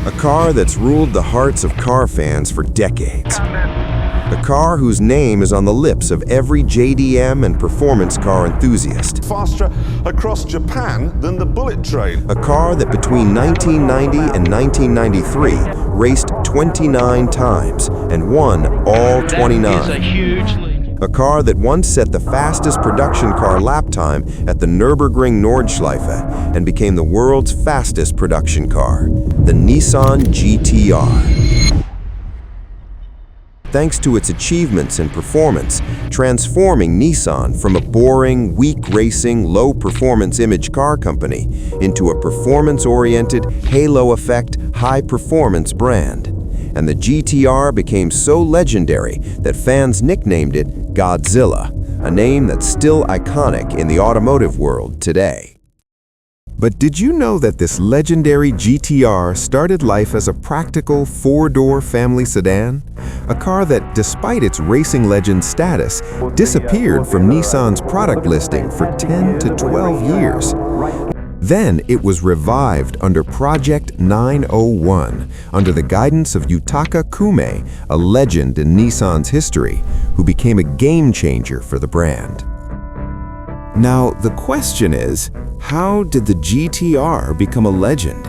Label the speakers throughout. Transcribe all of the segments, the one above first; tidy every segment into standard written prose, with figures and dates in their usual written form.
Speaker 1: A car that's ruled the hearts of car fans for decades. A car whose name is on the lips of every JDM and performance car enthusiast.
Speaker 2: Faster across Japan than the bullet train.
Speaker 1: A car that between 1990 and 1993 raced 29 times and won all 29.
Speaker 3: That is a huge lead.
Speaker 1: A car that once set the fastest production car lap time at the Nürburgring Nordschleife and became the world's fastest production car, the Nissan GT-R. Thanks to its achievements and performance, transforming Nissan from a boring, weak-racing, low-performance image car company into a performance-oriented, halo-effect, high-performance brand. And the GT-R became so legendary that fans nicknamed it Godzilla, a name that's still iconic in the automotive world today. But did you know that this legendary GT-R started life as a practical four-door family sedan? A car that, despite its racing legend status, disappeared from Nissan's product listing for 10 to 12 years. Then it was revived under Project 901, under the guidance of Yutaka Kume, a legend in Nissan's history, who became a game-changer for the brand. Now, the question is, how did the GT-R become a legend?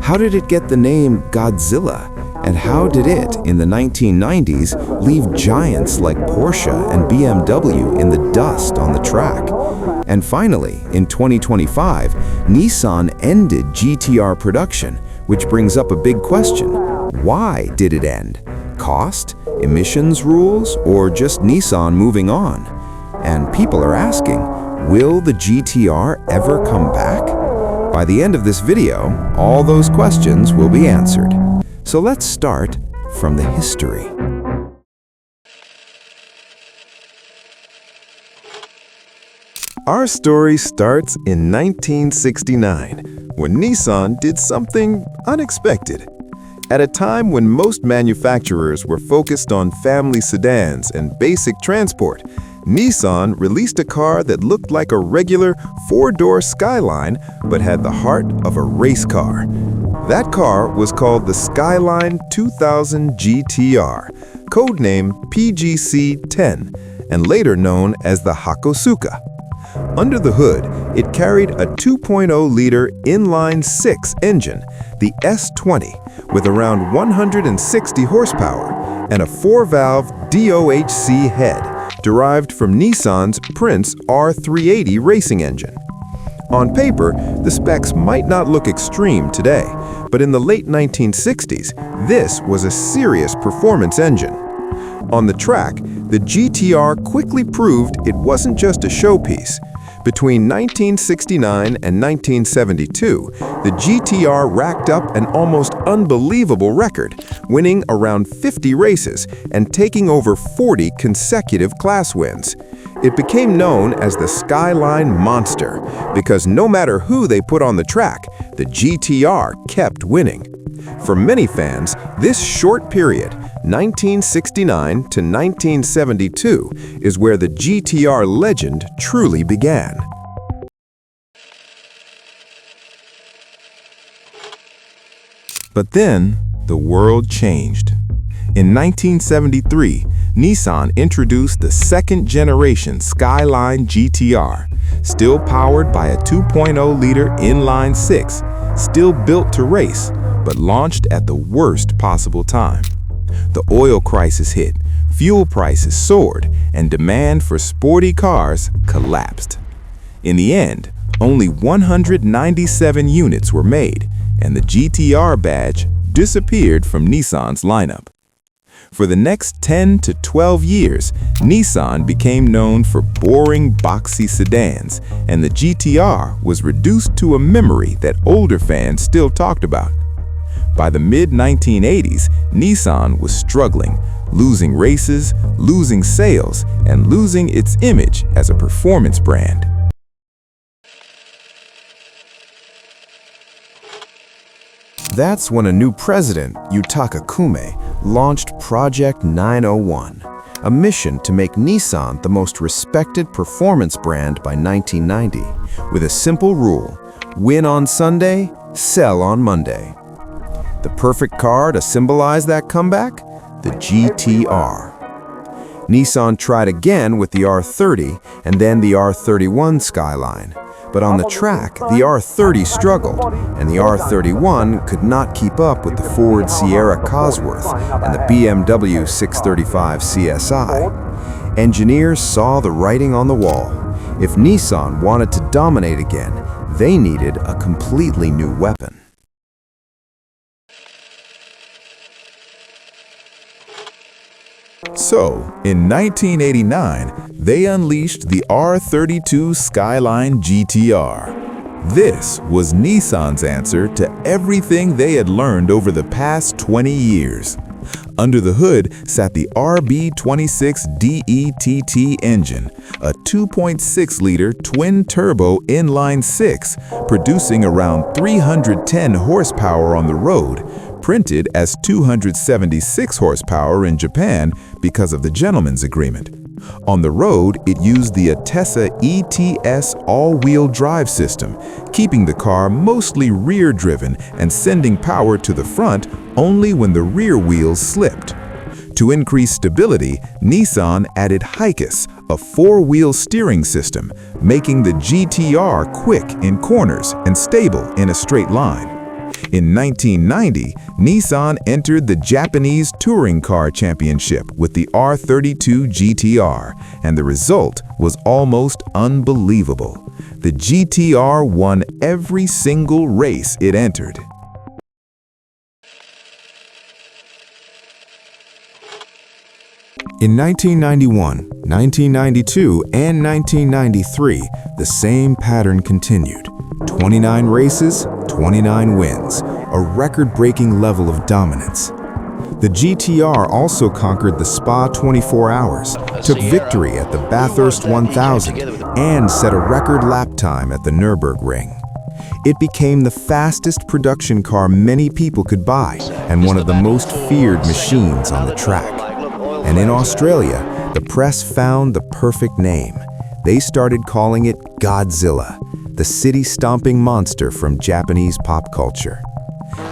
Speaker 1: How did it get the name Godzilla? And how did it, in the 1990s, leave giants like Porsche and BMW in the dust on the track? And finally, in 2025, Nissan ended GT-R production, which brings up a big question. Why did it end? Cost, emissions rules, or just Nissan moving on? And people are asking, will the GT-R ever come back? By the end of this video, all those questions will be answered. So let's start from the history. Our story starts in 1969, when Nissan did something unexpected. At a time when most manufacturers were focused on family sedans and basic transport, Nissan released a car that looked like a regular four-door Skyline but had the heart of a race car. That car was called the Skyline 2000 GT-R, codename PGC-10, and later known as the Hakosuka. Under the hood, it carried a 2.0-liter inline-6 engine, the S20, with around 160 horsepower, and a 4-valve DOHC head, derived from Nissan's Prince R380 racing engine. On paper, the specs might not look extreme today, but in the late 1960s, this was a serious performance engine. On the track, the GT-R quickly proved it wasn't just a showpiece. Between 1969 and 1972, the GT-R racked up an almost unbelievable record, winning around 50 races and taking over 40 consecutive class wins. It became known as the Skyline Monster because no matter who they put on the track, the GT-R kept winning. For many fans, this short period, 1969 to 1972, is where the GT-R legend truly began. But then, the world changed. In 1973, Nissan introduced the second-generation Skyline GT-R, still powered by a 2.0-liter inline-6, still built to race, but launched at the worst possible time. The oil crisis hit, fuel prices soared, and demand for sporty cars collapsed. In the end, only 197 units were made, and the GT-R badge disappeared from Nissan's lineup. For the next 10 to 12 years, Nissan became known for boring, boxy sedans, and the GT-R was reduced to a memory that older fans still talked about. By the mid-1980s, Nissan was struggling, losing races, losing sales, and losing its image as a performance brand. That's when a new president, Yutaka Kume, launched Project 901, a mission to make Nissan the most respected performance brand by 1990, with a simple rule: win on Sunday, sell on Monday. The perfect car to symbolize that comeback? The GT-R. Nissan tried again with the R30 and then the R31 Skyline. But on the track, the R30 struggled, and the R31 could not keep up with the Ford Sierra Cosworth and the BMW 635 CSI. Engineers saw the writing on the wall. If Nissan wanted to dominate again, they needed a completely new weapon.
Speaker 3: So, in 1989, they unleashed the R32 Skyline GT-R. This was Nissan's answer to everything they had learned over the past 20 years. Under the hood sat the RB26 DETT engine, a 2.6-liter twin-turbo inline-six, producing around 310 horsepower on the road, printed as 276 horsepower in Japan because of the gentleman's agreement. On the road, it used the Atessa ETS all-wheel drive system, keeping the car mostly rear-driven and sending power to the front only when the rear wheels slipped. To increase stability, Nissan added HICUS, a four-wheel steering system, making the GT-R quick in corners and stable in a straight line. In 1990, Nissan entered the Japanese Touring Car Championship with the R32 GT-R, and the result was almost unbelievable. The GT-R won every single race it entered. In 1991, 1992, and 1993, the same pattern continued. 29 races, 29 wins, a record-breaking level of dominance. The GT-R also conquered the Spa 24 Hours, took victory at the Bathurst 1000, and set a record lap time at the Nürburgring. It became the fastest production car many people could buy and one of the most feared machines on the track. And in Australia, the press found the perfect name. They started calling it Godzilla, the city-stomping monster from Japanese pop culture.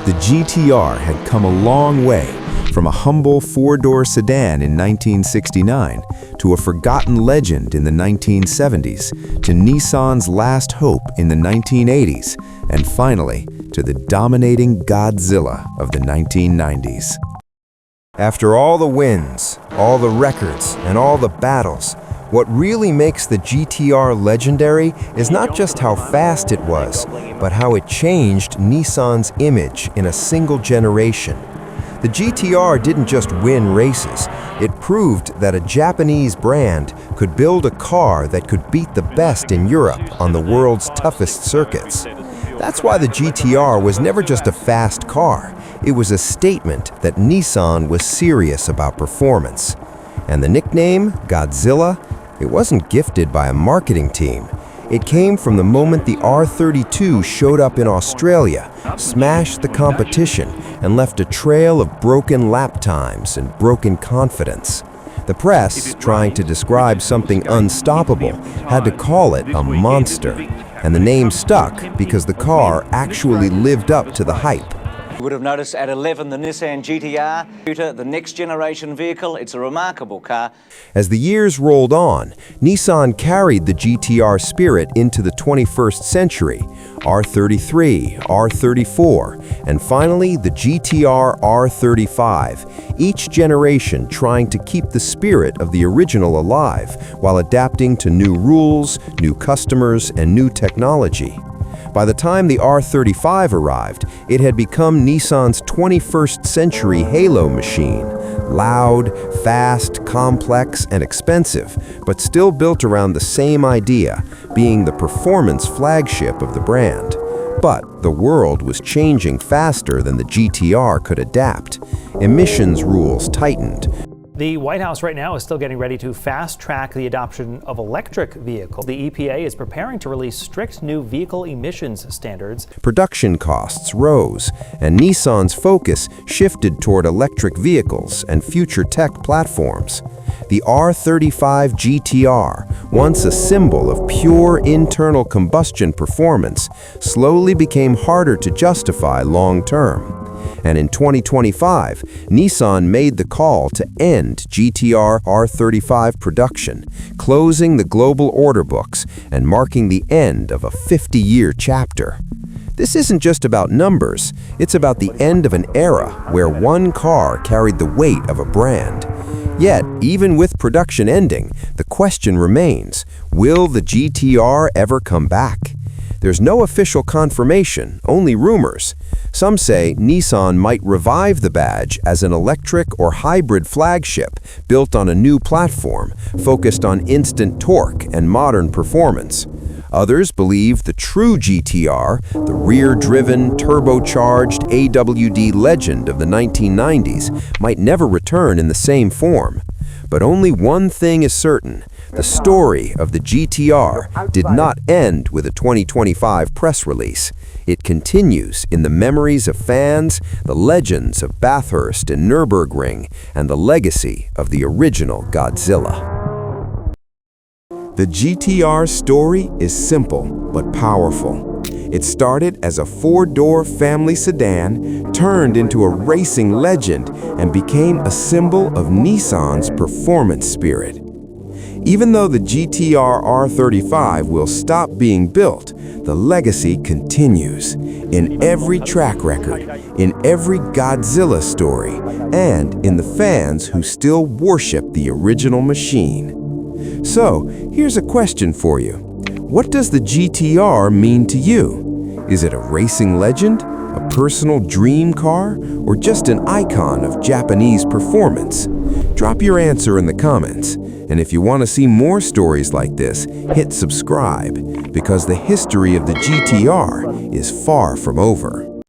Speaker 3: The GT-R had come a long way, from a humble four-door sedan in 1969 to a forgotten legend in the 1970s, to Nissan's last hope in the 1980s, and finally, to the dominating Godzilla of the 1990s. After all the wins, all the records, and all the battles, what really makes the GT-R legendary is not just how fast it was, but how it changed Nissan's image in a single generation. The GT-R didn't just win races, it proved that a Japanese brand could build a car that could beat the best in Europe on the world's toughest circuits. That's why the GT-R was never just a fast car, it was a statement that Nissan was serious about performance. And the nickname, Godzilla, it wasn't gifted by a marketing team. It came from the moment the R32 showed up in Australia, smashed the competition, and left a trail of broken lap times and broken confidence. The press, trying to describe something unstoppable, had to call it a monster. And the name stuck because the car actually lived up to the hype.
Speaker 4: You would have noticed at 11 the Nissan GT-R, the next generation vehicle. It's a remarkable car.
Speaker 1: As the years rolled on, Nissan carried the GT-R spirit into the 21st century. R33, R34, and finally the GT-R R35, each generation trying to keep the spirit of the original alive while adapting to new rules, new customers, and new technology. By the time the R35 arrived, it had become Nissan's 21st century halo machine. Loud, fast, complex, and expensive, but still built around the same idea, being the performance flagship of the brand. But the world was changing faster than the GT-R could adapt. Emissions rules tightened.
Speaker 5: The White House right now is still getting ready to fast-track the adoption of electric vehicles. The EPA is preparing to release strict new vehicle emissions standards.
Speaker 1: Production costs rose, and Nissan's focus shifted toward electric vehicles and future tech platforms. The R35 GT-R, once a symbol of pure internal combustion performance, slowly became harder to justify long-term. And in 2025, Nissan made the call to end GT-R R35 production, closing the global order books and marking the end of a 50-year chapter. This isn't just about numbers, it's about the end of an era where one car carried the weight of a brand. Yet, even with production ending, the question remains, will the GT-R ever come back? There's no official confirmation, only rumors. Some say Nissan might revive the badge as an electric or hybrid flagship built on a new platform, focused on instant torque and modern performance. Others believe the true GT-R, the rear-driven, turbocharged AWD legend of the 1990s, might never return in the same form. But only one thing is certain. The story of the GT-R did not end with a 2025 press release. It continues in the memories of fans, the legends of Bathurst and Nürburgring, and the legacy of the original Godzilla.
Speaker 3: The GT-R story is simple but powerful. It started as a four-door family sedan, turned into a racing legend, and became a symbol of Nissan's performance spirit. Even though the GT-R R35 will stop being built, the legacy continues in every track record, in every Godzilla story, and in the fans who still worship the original machine. So, here's a question for you. What does the GT-R mean to you? Is it a racing legend, a personal dream car, or just an icon of Japanese performance? Drop your answer in the comments. And if you want to see more stories like this, hit subscribe, because the history of the GT-R is far from over.